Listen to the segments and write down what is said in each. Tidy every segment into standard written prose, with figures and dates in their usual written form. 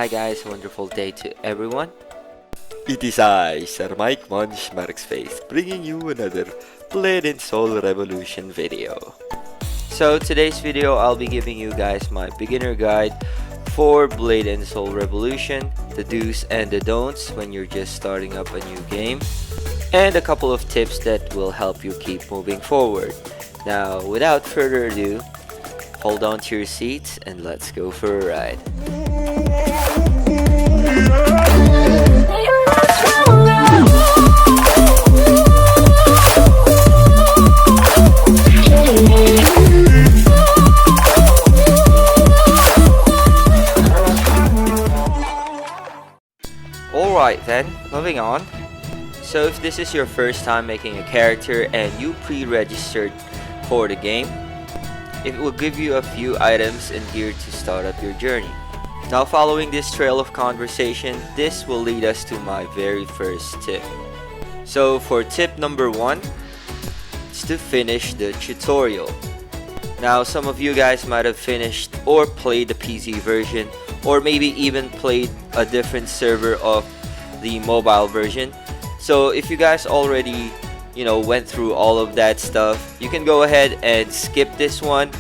Hi guys, wonderful day to everyone. It is I, Sir Mike Munch Markspace, bringing you another Blade and Soul Revolution video. So today's video I'll be giving you guys my beginner guide for Blade and Soul Revolution, the do's and the don'ts when you're just starting up a new game, and a couple of tips that will help you keep moving forward. Now without further ado, hold on to your seats and let's go for a ride. Alright then, moving on. So if this is your first time making a character and you pre-registered for the game, it will give you a few items and gear to start up your journey. Now following this trail of conversation, this will lead us to my very first tip. So for tip number 1, it's to finish the tutorial. Now some of you guys might have finished or played the PC version, or maybe even played a different server of the mobile version. So if you guys already went through all of that stuff, you can go ahead and skip this one.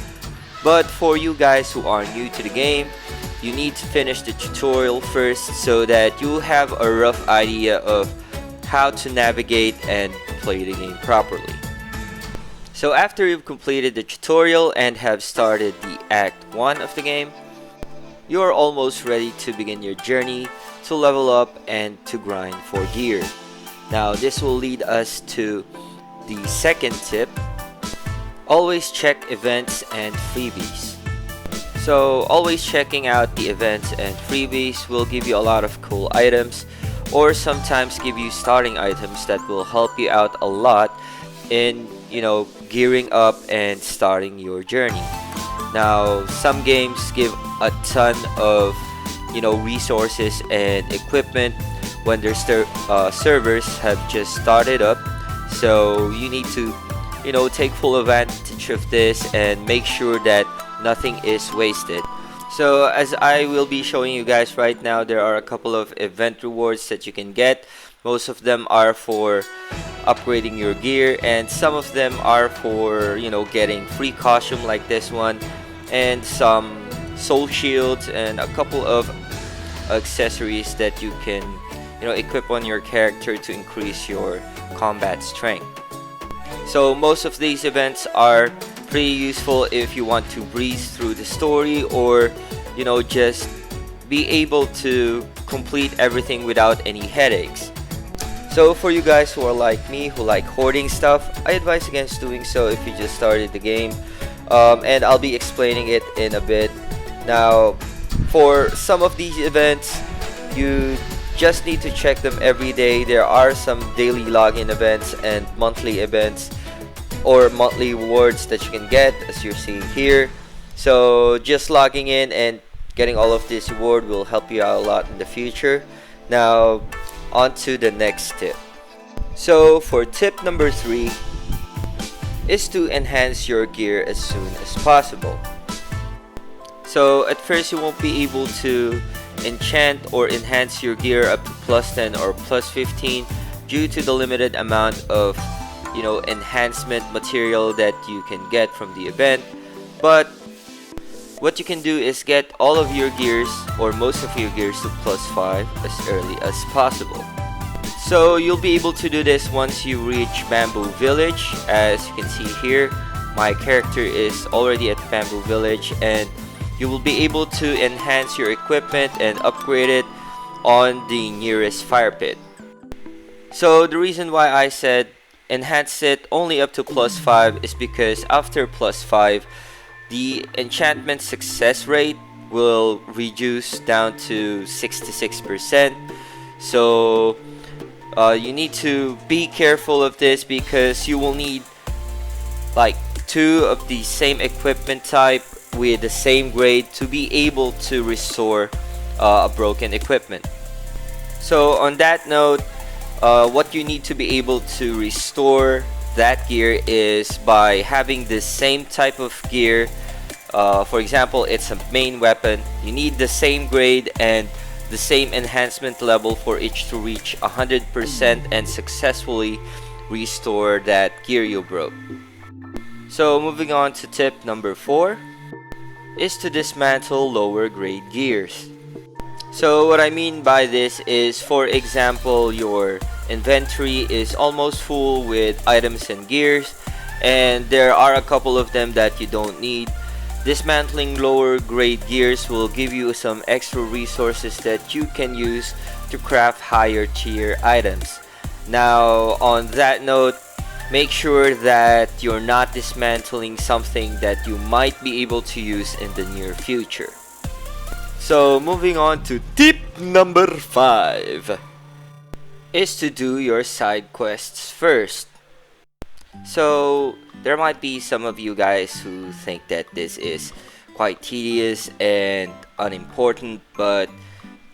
But for you guys who are new to the game, you need to finish the tutorial first so that you have a rough idea of how to navigate and play the game properly. So after you've completed the tutorial and have started the Act 1 of the game, you are almost ready to begin your journey to level up and to grind for gear. Now this will lead us to the second tip. Always check events and freebies. So always checking out the events and freebies will give you a lot of cool items, or sometimes give you starting items that will help you out a lot in gearing up and starting your journey. Now some games give a ton of resources and equipment when their servers have just started up, so you need to take full advantage of this and make sure that nothing is wasted. So as I will be showing you guys right now, there are a couple of event rewards that you can get. Most of them are for upgrading your gear, and some of them are for getting free costume like this one, and some soul shields, and a couple of accessories that you can equip on your character to increase your combat strength. So most of these events are pretty useful if you want to breeze through the story, or just be able to complete everything without any headaches. So for you guys who are like me, who like hoarding stuff, I advise against doing so if you just started the game, and I'll be explaining it in a bit. Now for some of these events, you just need to check them every day. There are some daily login events and monthly events or monthly rewards that you can get, as you're seeing here. So just logging in and getting all of this reward will help you out a lot in the future. Now on to the next tip. So for tip number 3 is to enhance your gear as soon as possible. So at first you won't be able to enchant or enhance your gear up to plus 10 or plus 15 due to the limited amount of enhancement material that you can get from the event. But what you can do is get all of your gears, or most of your gears, to plus 5 as early as possible. So you'll be able to do this once you reach Bamboo Village. As you can see here, my character is already at Bamboo Village, and you will be able to enhance your equipment and upgrade it on the nearest fire pit. So the reason why I said enhance it only up to plus 5 is because after plus 5, the enchantment success rate will reduce down to 66%. So you need to be careful of this, because you will need like 2 of the same equipment type with the same grade to be able to restore a broken equipment. So on that note, what you need to be able to restore that gear is by having the same type of gear. For example, it's a main weapon. You need the same grade and the same enhancement level for each to reach 100% and successfully restore that gear you broke. So moving on to tip number 4 is to dismantle lower grade gears. So what I mean by this is, for example, your inventory is almost full with items and gears, and there are a couple of them that you don't need. Dismantling lower grade gears will give you some extra resources that you can use to craft higher tier items. Now, on that note, make sure that you're not dismantling something that you might be able to use in the near future. So moving on to tip number 5 is to do your side quests first. So there might be some of you guys who think that this is quite tedious and unimportant, but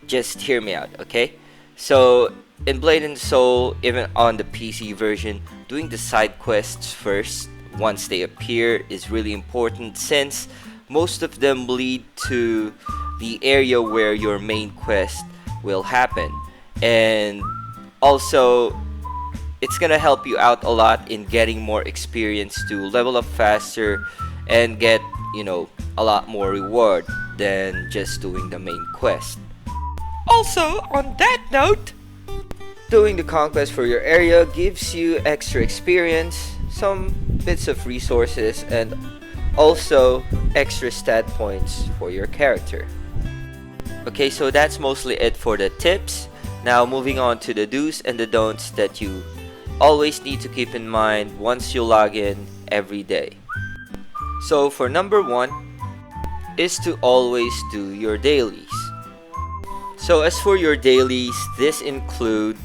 just hear me out, okay? So in Blade and Soul, even on the PC version, doing the side quests first once they appear is really important, since most of them lead to the area where your main quest will happen. And also, it's gonna help you out a lot in getting more experience to level up faster and get, a lot more reward than just doing the main quest. Also, on that note, doing the conquest for your area gives you extra experience, some bits of resources, and also extra stat points for your character. Okay, so that's mostly it for the tips. Now moving on to the do's and the don'ts that you always need to keep in mind once you log in every day. So for number 1 is to always do your dailies. So as for your dailies, this include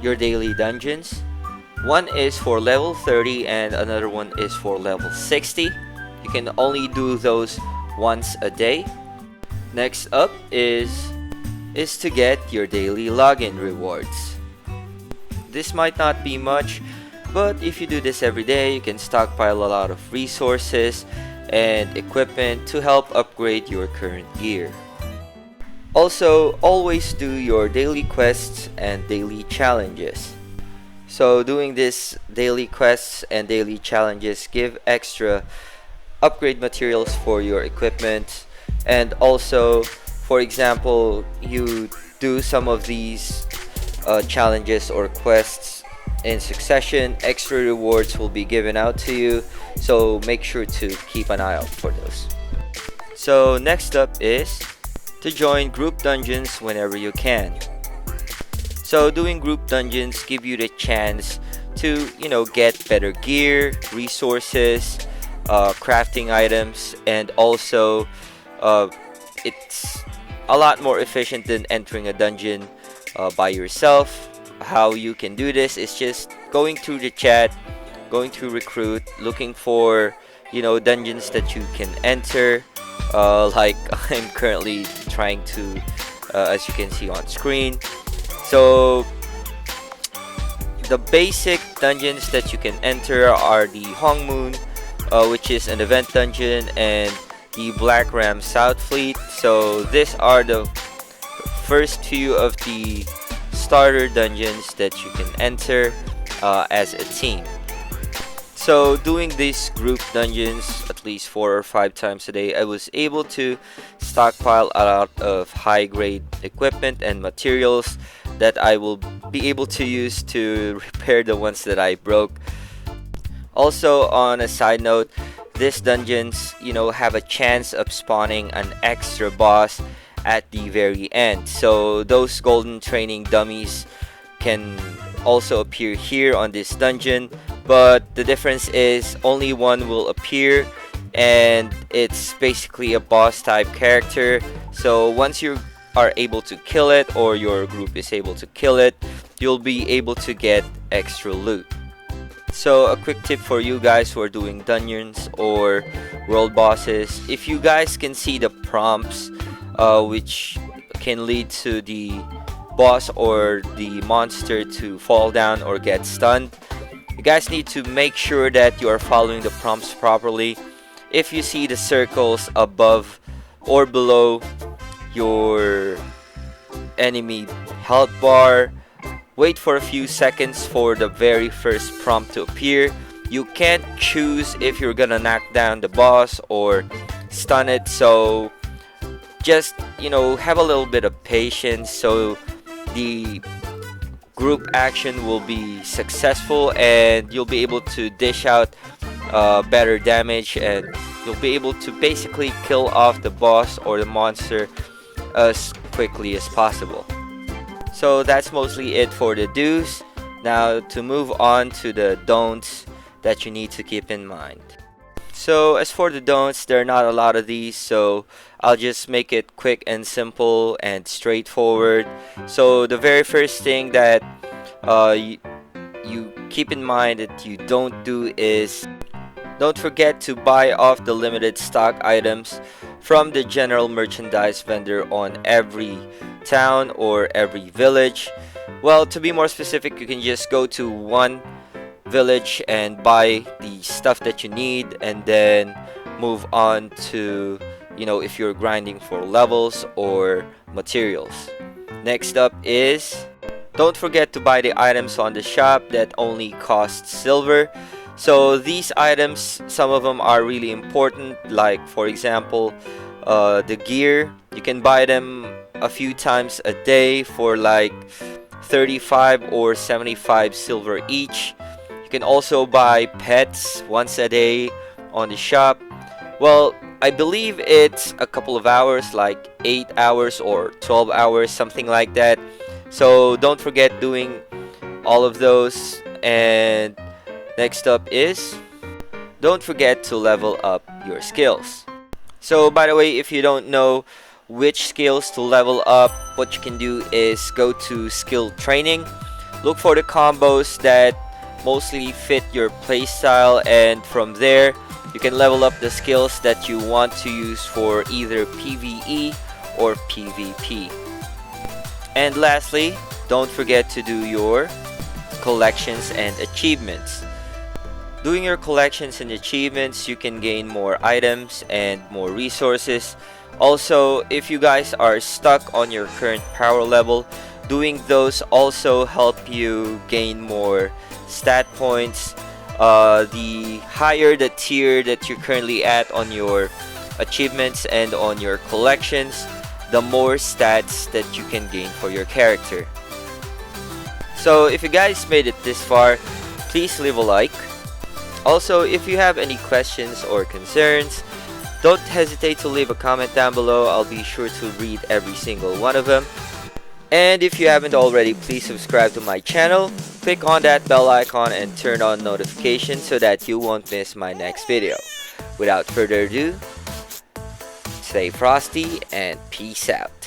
your daily dungeons. One is for level 30 and another one is for level 60. You can only do those once a day. Next up is to get your daily login rewards. This might not be much, but if you do this every day, you can stockpile a lot of resources and equipment to help upgrade your current gear. Also, always do your daily quests and daily challenges. So doing this daily quests and daily challenges give extra upgrade materials for your equipment, and also, for example, you do some of these challenges or quests in succession, extra rewards will be given out to you, so make sure to keep an eye out for those. So next up is to join group dungeons whenever you can. So doing group dungeons give you the chance to, get better gear, resources, crafting items, and also it's a lot more efficient than entering a dungeon by yourself. How you can do this is just going through the chat, going through recruit, looking for dungeons that you can enter, like I'm currently trying to, as you can see on screen. So the basic dungeons that you can enter are the Hong Moon, which is an event dungeon, and the Black Ram South Fleet. So these are the first few of the starter dungeons that you can enter as a team. So doing these group dungeons at least 4 or 5 times a day, I was able to stockpile a lot of high grade equipment and materials that I will be able to use to repair the ones that I broke. Also, on a side note, these dungeons, have a chance of spawning an extra boss at the very end. So those golden training dummies can also appear here on this dungeon, but the difference is only one will appear, and it's basically a boss type character. So once you are able to kill it, or your group is able to kill it, you'll be able to get extra loot. So a quick tip for you guys who are doing dungeons or world bosses: if you guys can see the prompts which can lead to the boss or the monster to fall down or get stunned, you guys need to make sure that you are following the prompts properly. If you see the circles above or below your enemy health bar, wait for a few seconds for the very first prompt to appear. You can't choose if you're gonna knock down the boss or stun it, so just, have a little bit of patience so the group action will be successful and you'll be able to dish out better damage, and you'll be able to basically kill off the boss or the monster as quickly as possible. So that's mostly it for the do's. Now to move on to the don'ts that you need to keep in mind. So as for the don'ts, there are not a lot of these, so I'll just make it quick and simple and straightforward. So the very first thing that you keep in mind that you don't do is don't forget to buy off the limited stock items from the general merchandise vendor on every town or every village. Well, to be more specific, you can just go to one village and buy the stuff that you need, and then move on to, if you're grinding for levels or materials. Next up is don't forget to buy the items on the shop that only cost silver. So these items, some of them are really important, like for example the gear. You can buy them a few times a day for like 35 or 75 silver each. You can also buy pets once a day on the shop. Well, I believe it's a couple of hours, like 8 hours or 12 hours, something like that. So don't forget doing all of those. And next up is don't forget to level up your skills. So by the way, if you don't know which skills to level up, what you can do is go to skill training, look for the combos that mostly fit your playstyle, and from there you can level up the skills that you want to use for either PvE or PvP. And lastly, don't forget to do your collections and achievements. Doing your collections and achievements, you can gain more items and more resources. Also, if you guys are stuck on your current power level, doing those also help you gain more stat points. The higher the tier that you're currently at on your achievements and on your collections, the more stats that you can gain for your character. So if you guys made it this far, please leave a like. Also, if you have any questions or concerns, don't hesitate to leave a comment down below. I'll be sure to read every single one of them. And if you haven't already, please subscribe to my channel, click on that bell icon and turn on notifications so that you won't miss my next video. Without further ado, stay frosty and peace out.